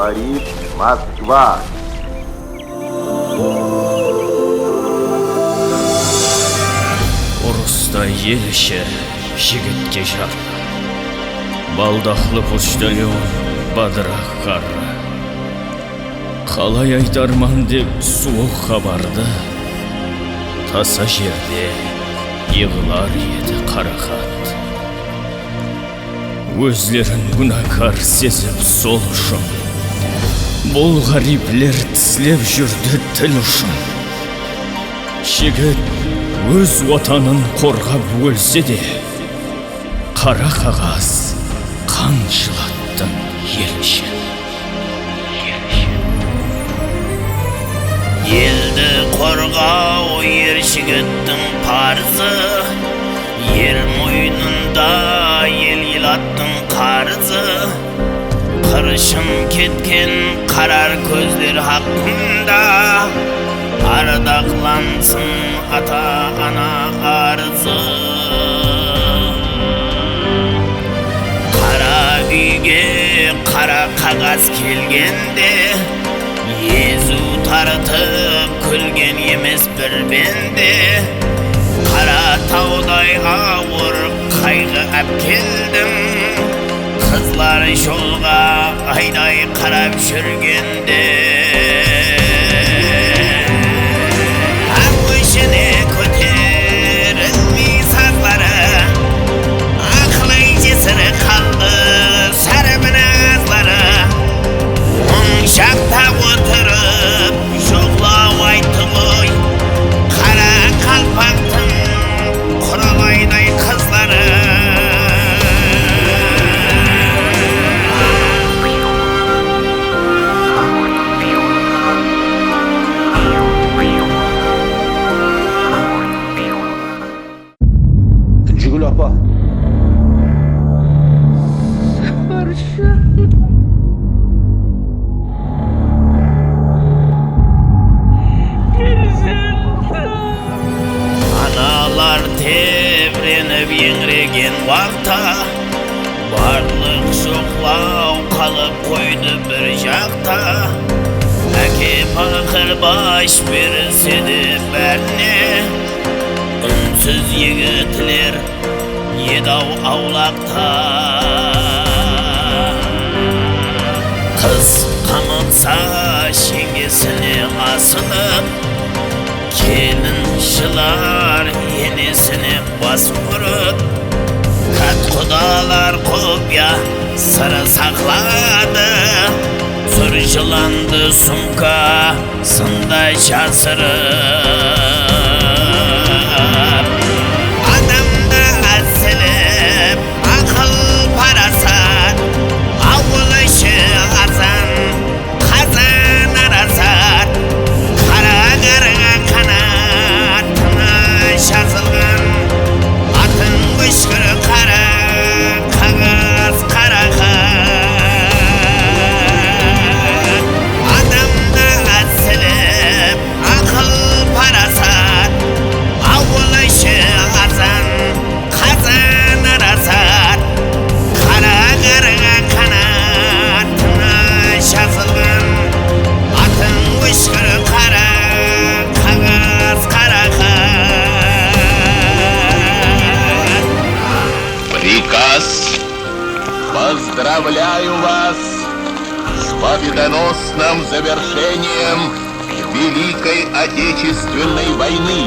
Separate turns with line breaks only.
говорит Москва.
Ұрыста ел іші жігітке жар, балдақлы почтальон бадырақ қары. Қалай айтарман деп суық хабарды, таса жерде еғылар еді қарақат. Өзлерін күнәкар сезіп сол үшін, бұл ғариплер тіслеп жүрді тіл ұшын. Жігіт өз отанын қорғап өлсе де, қара қағаз қан жылаттың ел үшін.
Елді қорғау ер жігіттің парызы, ер мойнында ел аттың қарызы. Қыршын кеткен қарар көздер хақында, ардақлансын ата-ана арзы. Қара үйге қара қағаз келгенде, езу тартып күлген емес бір бенде. Қара таудай ауыр қайғы әпкелдім, қызлар жолға айдай қарап жүргенде. Көшіне көтерілмей сазлары, ақылай жесірі қалды сәрібін азлары. Оң жақта отырып жоғлау айтты ғой, қара қалпақтың құралайдай қызлары.
Жигуль апа.
Аналар тебреніп еңіреген уақта, барлық жоқлау қалып қойды бір жақта. Әке пақыр баш берілсе де бәріне, үнсіз егітілер едау аулақта. Қыз қамылса шеңгесіне асылып, келін жылар енесіне бас ұрып. Кәт құдалар құпия сыры сақлады, сұр жыланды сумка сында жасырып. Адамды әсіліп ақыл парасат, ауыл іші азан қазан арасат. Қара қарға қанатына жазылған, атын өшкір қара қағаз қарақат. Адамды әсіліп ақыл парасат, ауыл іші азан қазан арасат. Қара қарға қанатына жазылған, атын өшкір қара қағаз қарақат.
Приказ. Поздравляю вас с победоносным завершением Великой Отечественной войны.